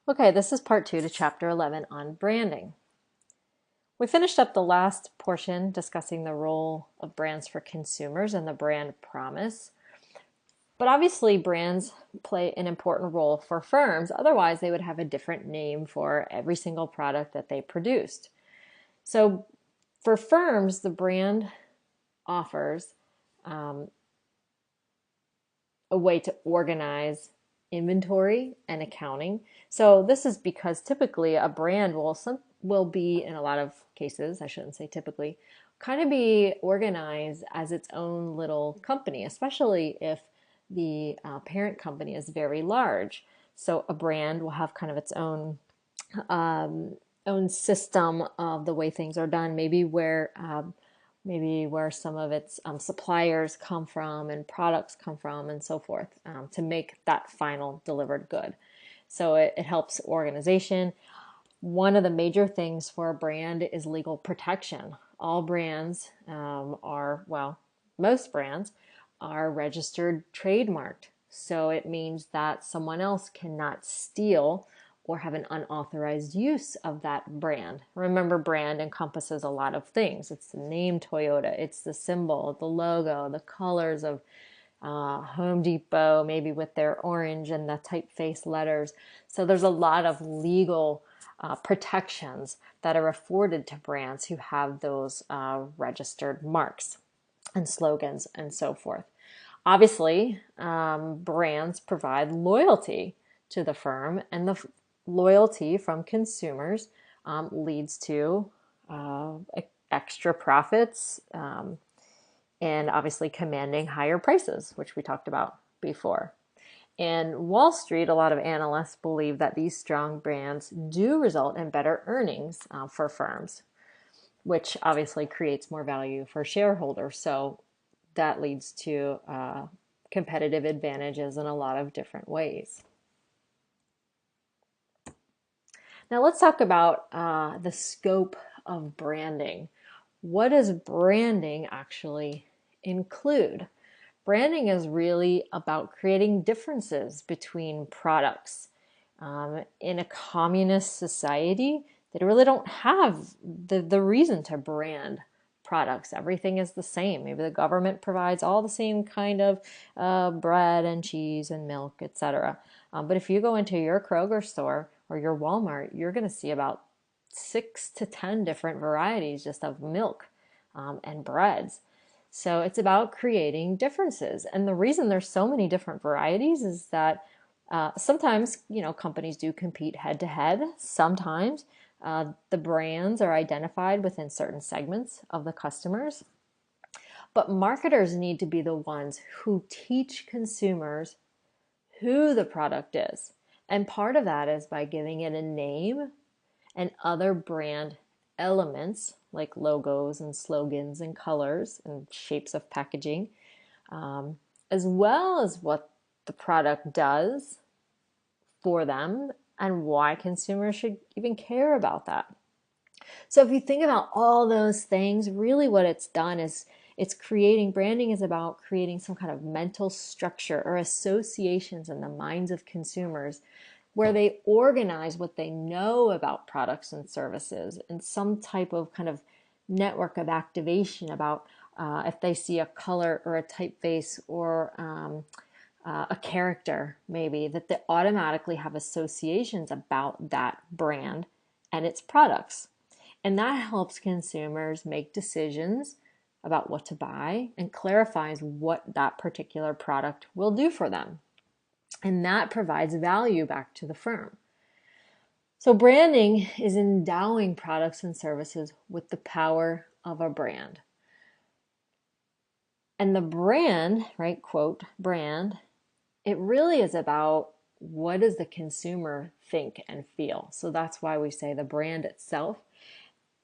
Okay, this is part 2 to chapter 11 on branding. We finished up the last portion discussing the role of brands for consumers and the brand promise. But obviously, brands play an important role for firms. Otherwise, they would have a different name for every single product that they produced. So, for firms, the brand offers um, a way to organize inventory and accounting. So this is because typically a brand will be, in a lot of cases, I shouldn't say typically, kind of be organized as its own little company, especially if the parent company is very large. So a brand will have kind of its um, own system of the way things are done, maybe where some of its suppliers come from and products come from and so forth, to make that final delivered good. So it helps organization. One of the major things for a brand is legal protection. All brands well, most brands are registered trademarked. So it means that someone else cannot steal or have an unauthorized use of that brand. Remember, brand encompasses a lot of things. It's the name Toyota, it's the symbol, the logo, the colors of Home Depot, maybe with their orange and the typeface letters. So there's a lot of legal protections that are afforded to brands who have those registered marks and slogans and so forth. Obviously, brands provide loyalty to the firm, and the loyalty from consumers leads to uh, extra profits, and obviously commanding higher prices, which we talked about before. And Wall Street, a lot of analysts believe that these strong brands do result in better earnings for firms, which obviously creates more value for shareholders. So that leads to competitive advantages in a lot of different ways. Now let's talk about the scope of branding. What does branding actually include? Branding is really about creating differences between products. In a communist society, they really don't have the reason to brand products. Everything is the same. Maybe the government provides all the same kind of bread and cheese and milk, etc. But if you go into your Kroger store or your Walmart, you're going to see about 6 to 10 different varieties just of milk and breads. So it's about creating differences. And the reason there's so many different varieties is that sometimes, companies do compete head to head. Sometimes the brands are identified within certain segments of the customers. But marketers need to be the ones who teach consumers who the product is. And part of that is by giving it a name and other brand elements like logos and slogans and colors and shapes of packaging, as well as what the product does for them and why consumers should even care about that. So if you think about all those things, really what it's done is branding is about creating some kind of mental structure or associations in the minds of consumers where they organize what they know about products and services in some type of kind of network of activation about if they see a color or a typeface or a character, maybe, that they automatically have associations about that brand and its products. And that helps consumers make decisions about what to buy and clarifies what that particular product will do for them. And that provides value back to the firm. So, branding is endowing products and services with the power of a brand. And the brand, right, quote, brand, it really is about what does the consumer think and feel. So that's why we say the brand itself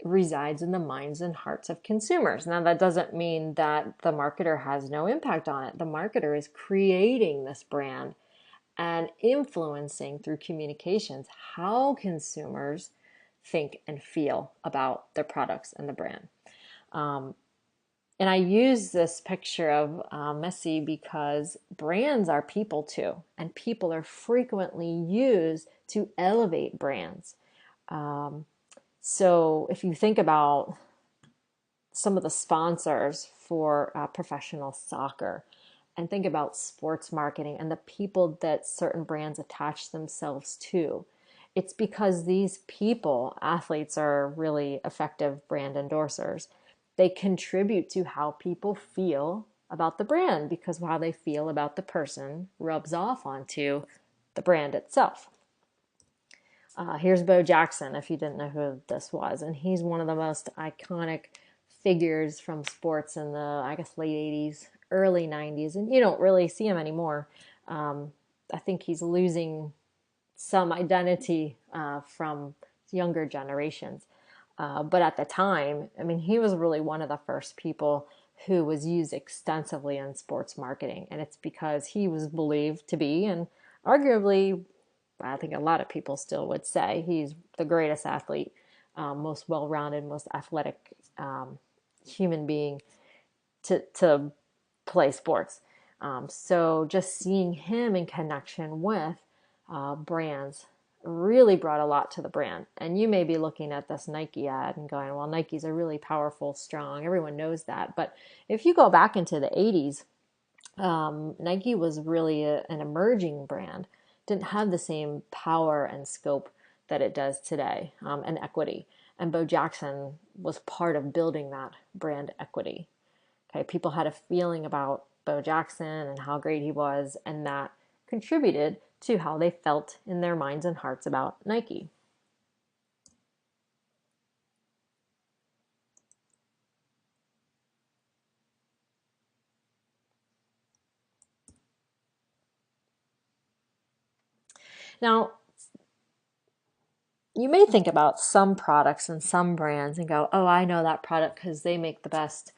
resides in the minds and hearts of consumers. Now, that doesn't mean that the marketer has no impact on it. The marketer is creating this brand and influencing through communications how consumers think and feel about their products and the brand. And I use this picture of Messi because brands are people too, and people are frequently used to elevate brands. Um, so if you think about some of the sponsors for professional soccer and think about sports marketing and the people that certain brands attach themselves to, it's because these people, athletes, are really effective brand endorsers. They contribute to how people feel about the brand because how they feel about the person rubs off onto the brand itself. Here's Bo Jackson, if you didn't know who this was, and he's one of the most iconic figures from sports in the, I guess, late 80s, early 90s, and you don't really see him anymore. I think he's losing some identity from younger generations. But at the time, I mean, he was really one of the first people who was used extensively in sports marketing. And it's because he was believed to be, and arguably, I think a lot of people still would say, he's the greatest athlete, most well rounded, most athletic human being to play sports. So just seeing him in connection with brands really brought a lot to the brand. And you may be looking at this Nike ad and going, well, Nike's a really powerful, strong, everyone knows that. But if you go back into the 80s, Nike was really an emerging brand, didn't have the same power and scope that it does today, and equity. And Bo Jackson was part of building that brand equity. Okay, people had a feeling about Bo Jackson and how great he was, and that contributed to how they felt in their minds and hearts about Nike. Now, you may think about some products and some brands and go, "Oh, I know that product because they make the best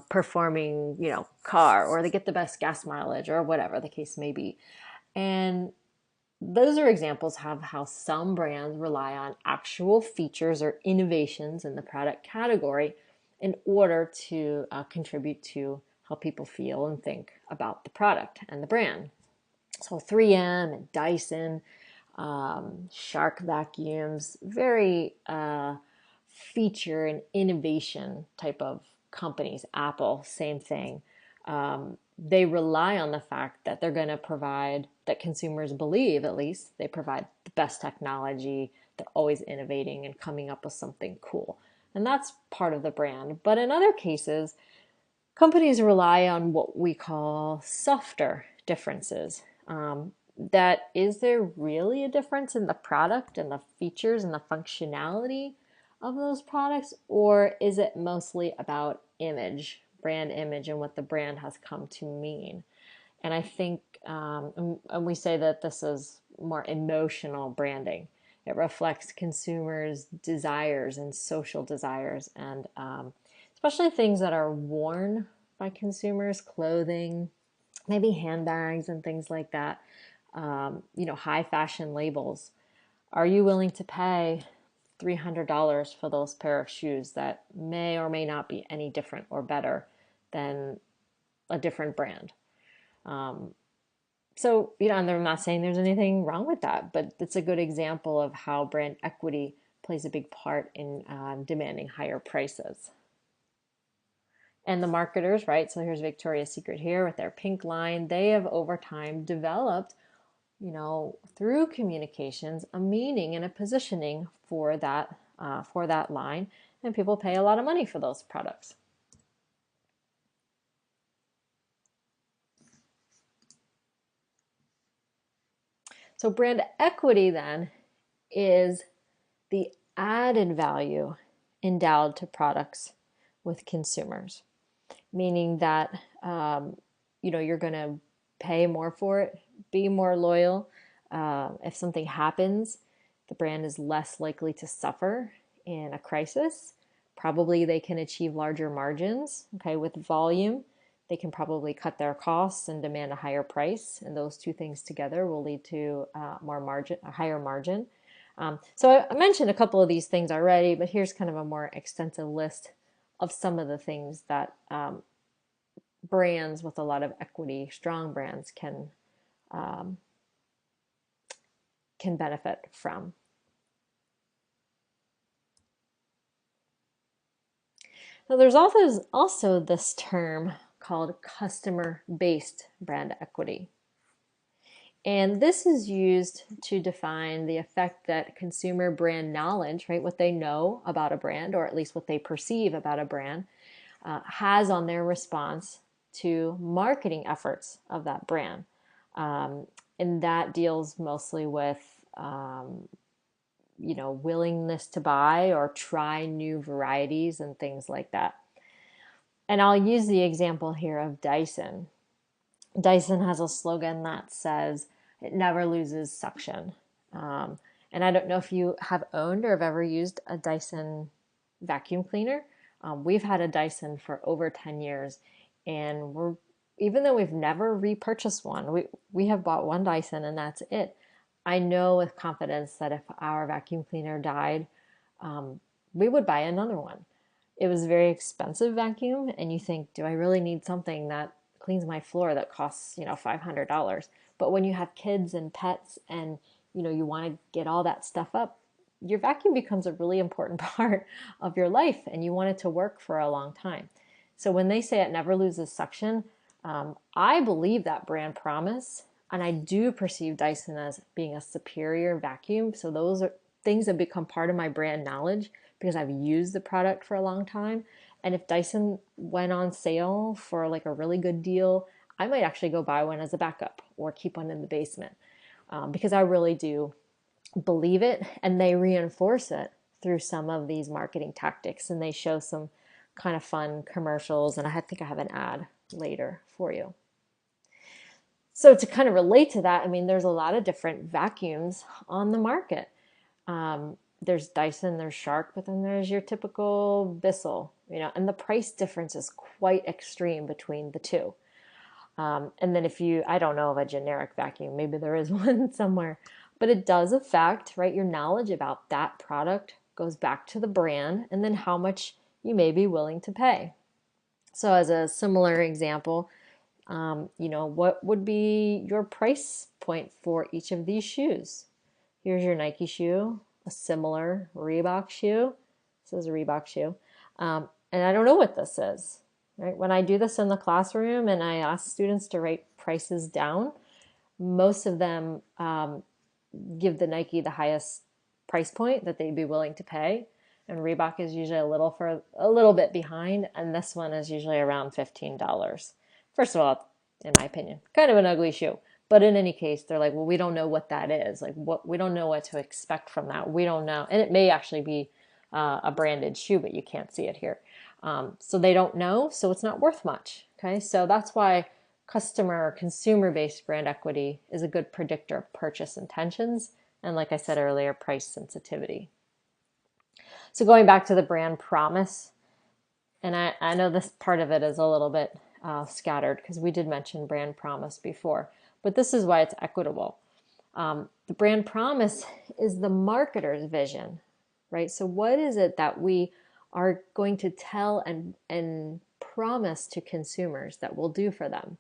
performing, car, or they get the best gas mileage, or whatever the case may be." And those are examples of how some brands rely on actual features or innovations in the product category in order to contribute to how people feel and think about the product and the brand. So 3M and Dyson, Shark vacuums, very feature and innovation type of companies. Apple, same thing. They rely on the fact that they're going to provide, that consumers believe at least, they provide the best technology. They're always innovating and coming up with something cool. And that's part of the brand. But in other cases, companies rely on what we call softer differences. That is there really a difference in the product and the features and the functionality of those products, or is it mostly about image, brand image, and what the brand has come to mean? And I think, and we say that this is more emotional branding. It reflects consumers' desires and social desires, and especially things that are worn by consumers, clothing, maybe handbags and things like that. High fashion labels. Are you willing to pay $300 for those pair of shoes that may or may not be any different or better than a different brand? And I'm not saying there's anything wrong with that, but it's a good example of how brand equity plays a big part in demanding higher prices. And the marketers, right? So here's Victoria's Secret here with their pink line. They have over time developed, through communications, a meaning and a positioning for that line, and people pay a lot of money for those products. So brand equity then is the added value endowed to products with consumers, meaning that you're going to pay more for it, be more loyal. If something happens, the brand is less likely to suffer in a crisis. Probably they can achieve larger margins. Okay, with volume, they can probably cut their costs and demand a higher price, and those two things together will lead to more margin, a higher margin. So I mentioned a couple of these things already, but here's kind of a more extensive list of some of the things that brands with a lot of equity, strong brands, um, can benefit from. Now, there's also this term called customer-based brand equity. And this is used to define the effect that consumer brand knowledge, right, what they know about a brand, or at least what they perceive about a brand, has on their response to marketing efforts of that brand. And that deals mostly with, willingness to buy or try new varieties and things like that. And I'll use the example here of Dyson. Dyson has a slogan that says, it never loses suction. And I don't know if you have owned or have ever used a Dyson vacuum cleaner. We've had a Dyson for over 10 years, and even though we've never repurchased one, we have bought one Dyson and that's it. I know with confidence that if our vacuum cleaner died, we would buy another one. It was a very expensive vacuum, and you think, do I really need something that cleans my floor that costs, $500? But when you have kids and pets and, you want to get all that stuff up, your vacuum becomes a really important part of your life, and you want it to work for a long time. So when they say it never loses suction, I believe that brand promise, and I do perceive Dyson as being a superior vacuum. So those are things that become part of my brand knowledge because I've used the product for a long time. And if Dyson went on sale for like a really good deal, I might actually go buy one as a backup or keep one in the basement, because I really do believe it, and they reinforce it through some of these marketing tactics, and they show some kind of fun commercials, and I think I have an ad later for you. So to kind of relate to that, I mean, there's a lot of different vacuums on the market. There's Dyson, there's Shark, but then there's your typical Bissell, and the price difference is quite extreme between the two. And then I don't know of a generic vacuum, maybe there is one somewhere, but it does affect, right? Your knowledge about that product goes back to the brand and then how much you may be willing to pay. So as a similar example, what would be your price point for each of these shoes? Here's your Nike shoe, a similar Reebok shoe. This is a Reebok shoe. And I don't know what this is. Right? When I do this in the classroom and I ask students to write prices down, most of them give the Nike the highest price point that they'd be willing to pay. And Reebok is usually a little bit behind, and this one is usually around $15. First of all, in my opinion, kind of an ugly shoe. But in any case, they're like, well, we don't know what that is. Like, we don't know what to expect from that. We don't know. And it may actually be a branded shoe, but you can't see it here. So they don't know, so it's not worth much. Okay, so that's why customer or consumer-based brand equity is a good predictor of purchase intentions. And like I said earlier, price sensitivity. So going back to the brand promise, and I know this part of it is a little bit scattered because we did mention brand promise before, but this is why it's equitable. The brand promise is the marketer's vision, right? So what is it that we are going to tell and promise to consumers that we'll do for them?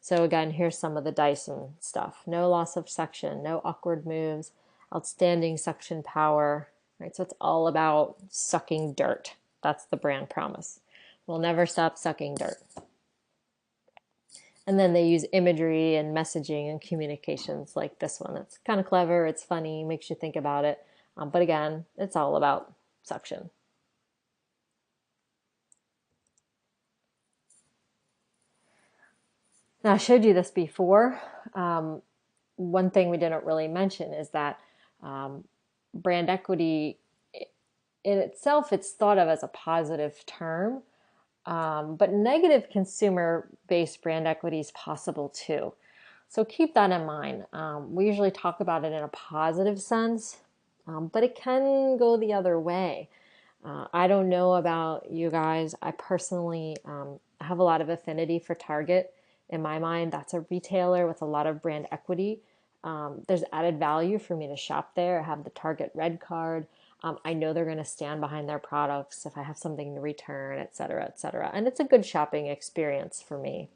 So again, here's some of the Dyson stuff. No loss of suction, no awkward moves, outstanding suction power, right? So it's all about sucking dirt. That's the brand promise. We'll never stop sucking dirt. And then they use imagery and messaging and communications like this one. It's kind of clever, it's funny, makes you think about it. But again, it's all about suction. Now, I showed you this before. One thing we didn't really mention is that brand equity in itself, it's thought of as a positive term, but negative consumer-based brand equity is possible too. So keep that in mind. We usually talk about it in a positive sense, but it can go the other way. I don't know about you guys. I personally have a lot of affinity for Target. In my mind, that's a retailer with a lot of brand equity. There's added value for me to shop there. I have the Target Red Card. I know they're going to stand behind their products if I have something to return, et cetera, et cetera. And it's a good shopping experience for me.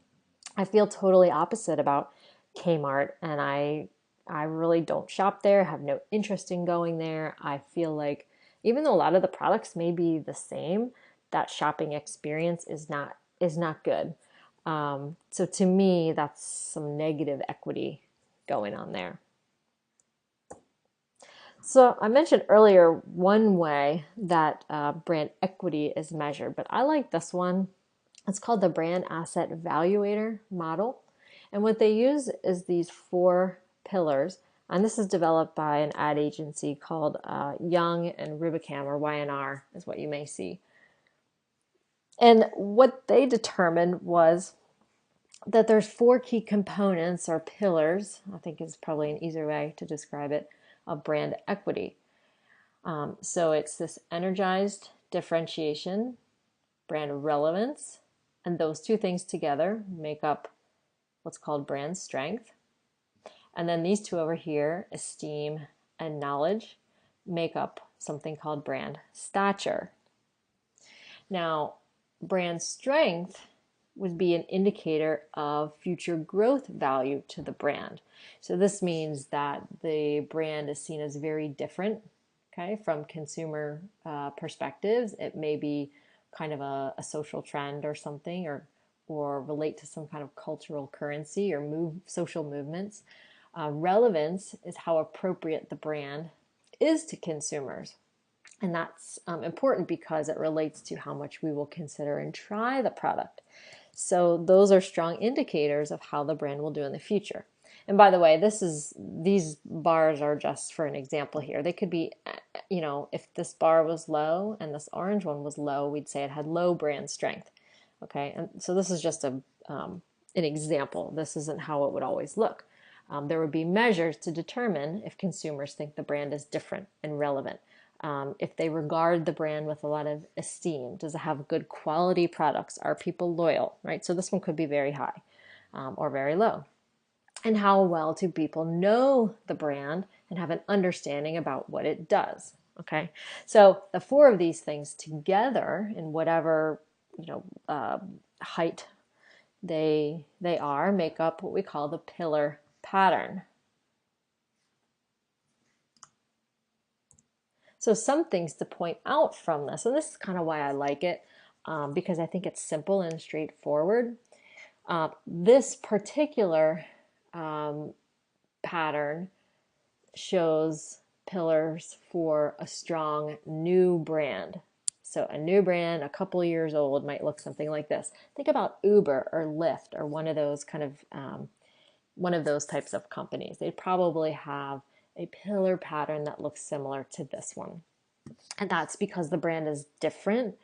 I feel totally opposite about Kmart, and I really don't shop there, have no interest in going there. I feel like even though a lot of the products may be the same, that shopping experience is not good. So to me, that's some negative equity going on there. So I mentioned earlier one way that brand equity is measured, but I like this one. It's called the Brand Asset Valuator model. And what they use is these four pillars. And this is developed by an ad agency called Young and Rubicam, or YNR is what you may see. And what they determined was that there's four key components or pillars, I think is probably an easier way to describe it, of brand equity. So it's this energized differentiation, brand relevance, and those two things together make up what's called brand strength. And then these two over here, esteem and knowledge, make up something called brand stature. Now, brand strength would be an indicator of future growth value to the brand. So this means that the brand is seen as very different, okay, from consumer perspectives. It may be kind of a social trend or something, or relate to some kind of cultural currency or social movements. Relevance is how appropriate the brand is to consumers. And that's important because it relates to how much we will consider and try the product. So those are strong indicators of how the brand will do in the future. And by the way, these bars are just for an example here. They could be, if this bar was low and this orange one was low, we'd say it had low brand strength. Okay, and so this is just an example. This isn't how it would always look. There would be measures to determine if consumers think the brand is different and relevant. If they regard the brand with a lot of esteem, does it have good quality products? Are people loyal, right? So this one could be very high or very low. And how well do people know the brand and have an understanding about what it does? Okay, so the four of these things together, in whatever height they are, make up what we call the pillar pattern. So some things to point out from this, and this is kind of why I like it, because I think it's simple and straightforward. This particular pattern shows pillars for a strong new brand. So a new brand, a couple years old, might look something like this. Think about Uber or Lyft or one of those types of companies. They probably have a pillar pattern that looks similar to this one. And that's because the brand is different.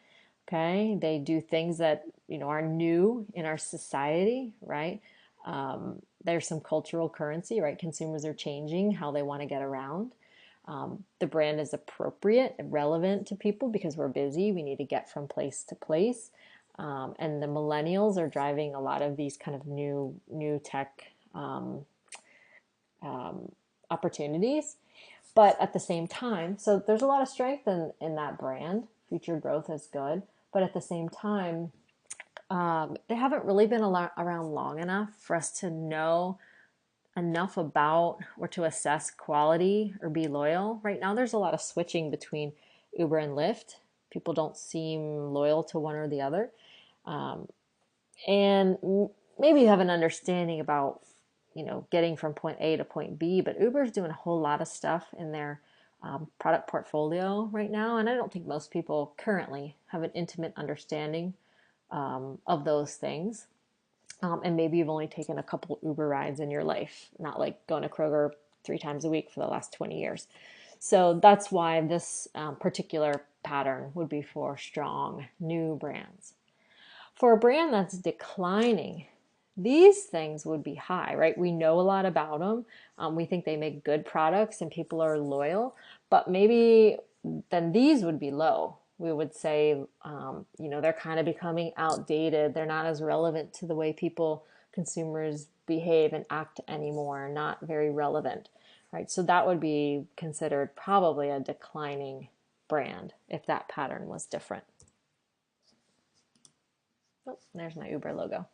Okay, they do things that are new in our society, right? There's some cultural currency, right? Consumers are changing how they want to get around. The brand is appropriate and relevant to people because we're busy. We need to get from place to place. And the millennials are driving a lot of these kind of new tech opportunities. But at the same time, so there's a lot of strength in that brand. Future growth is good. But at the same time, they haven't really been around long enough for us to know enough about or to assess quality or be loyal. Right now, there's a lot of switching between Uber and Lyft. People don't seem loyal to one or the other. And maybe you have an understanding about, getting from point A to point B, but Uber's doing a whole lot of stuff in their product portfolio right now. And I don't think most people currently have an intimate understanding of those things. And maybe you've only taken a couple Uber rides in your life, not like going to Kroger 3 times a week for the last 20 years. So that's why this particular pattern would be for strong new brands. For a brand that's declining, these things would be high, right? We know a lot about them. We think they make good products and people are loyal, but maybe then these would be low. We would say, they're kind of becoming outdated. They're not as relevant to the way consumers behave and act anymore, not very relevant, right? So that would be considered probably a declining brand if that pattern was different? Oh, there's my Uber logo.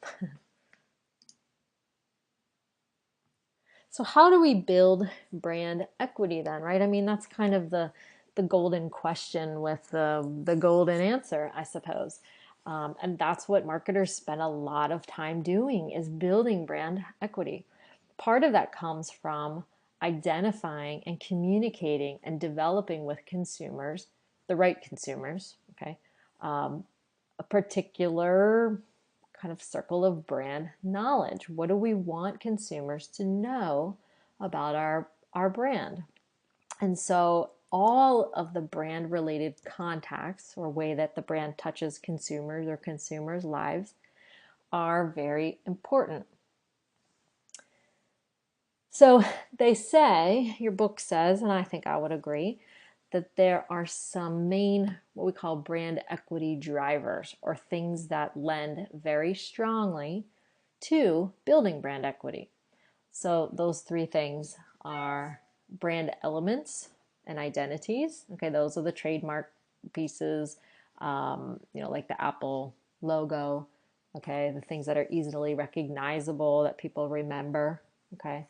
So how do we build brand equity then, right? I mean, that's kind of the golden question with the golden answer, I suppose. And that's what marketers spend a lot of time doing is building brand equity. Part of that comes from identifying and communicating and developing with consumers, the right consumers, okay, a particular kind of circle of brand knowledge. What do we want consumers to know about our brand? And so all of the brand related contacts or way that the brand touches consumers or consumers' lives are very important. So they say, your book says, and I think I would agree, that there are some main, what we call brand equity drivers, or things that lend very strongly to building brand equity. So those three things are brand elements and identities. Okay, those are the trademark pieces, like the Apple logo. Okay, the things that are easily recognizable that people remember. Okay,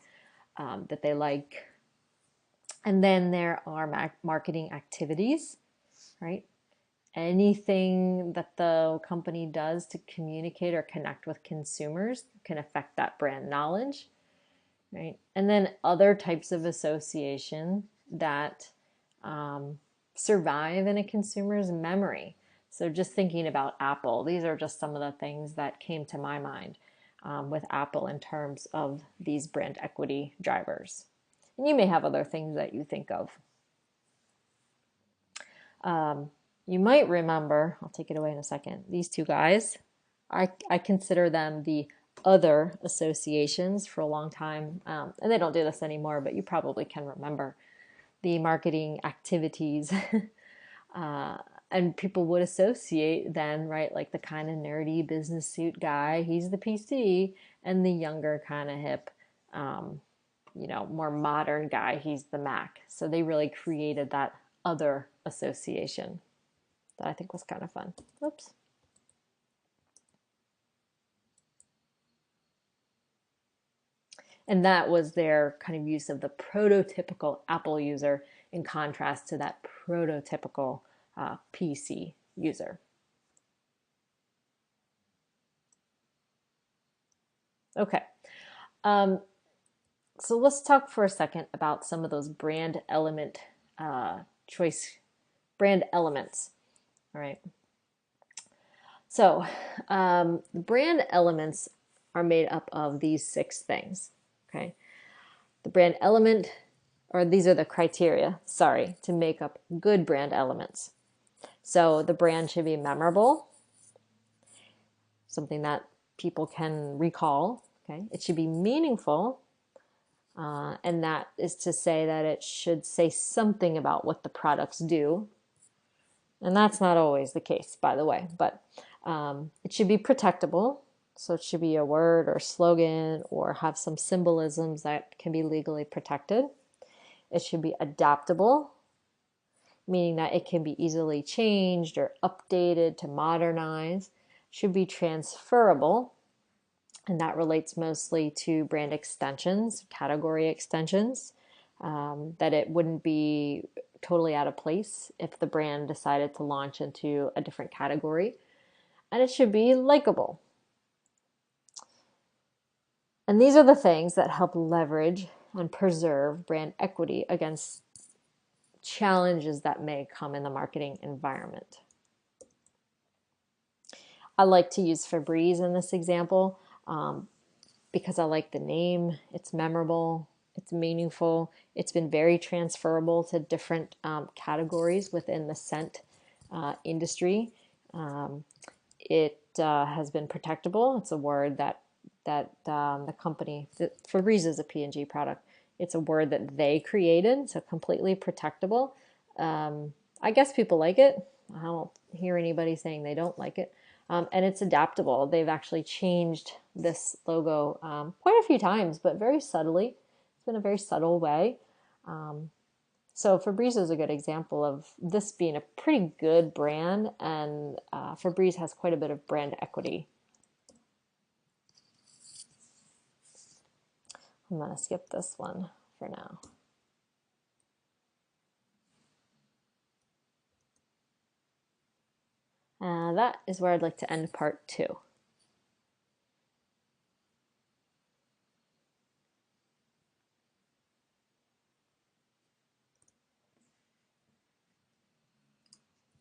that they like. And then there are marketing activities, right? Anything that the company does to communicate or connect with consumers can affect that brand knowledge, right? And then other types of association that survive in a consumer's memory. So just thinking about Apple, these are just some of the things that came to my mind with Apple in terms of these brand equity drivers. And you may have other things that you think of. You might remember, I'll take it away in a second, these two guys. I consider them the other associations for a long time. And they don't do this anymore, but you probably can remember the marketing activities. And people would associate then, right, like the kind of nerdy business suit guy, he's the PC, and the younger kind of hip, more modern guy, he's the Mac. So they really created that other association that I think was kind of fun. Oops. And that was their kind of use of the prototypical Apple user in contrast to that prototypical PC user. Okay. So let's talk for a second about some of those brand element choice brand elements. All right. So brand elements are made up of these 6 things. Okay. The brand element, or these are the criteria, sorry, to make up good brand elements. So the brand should be memorable, something that people can recall. Okay. It should be meaningful. And that is to say that it should say something about what the products do. And that's not always the case, by the way, but it should be protectable. So it should be a word or slogan or have some symbolisms that can be legally protected. It should be adaptable, meaning that it can be easily changed or updated to modernize. It should be transferable, and that relates mostly to brand extensions, category extensions, that it wouldn't be totally out of place if the brand decided to launch into a different category. And it should be likable. And these are the things that help leverage and preserve brand equity against challenges that may come in the marketing environment. I like to use Febreze in this example because I like the name. It's memorable, it's meaningful, it's been very transferable to different categories within the scent industry. It has been protectable. It's a word that the company, Febreze is a P&G product. It's a word that they created, so completely protectable. I guess people like it. I don't hear anybody saying they don't like it. And it's adaptable. They've actually changed this logo quite a few times, but very subtly. It's been a very subtle way. So Febreze is a good example of this being a pretty good brand, and Febreze has quite a bit of brand equity. I'm going to skip this one for now. That is where I'd like to end part 2.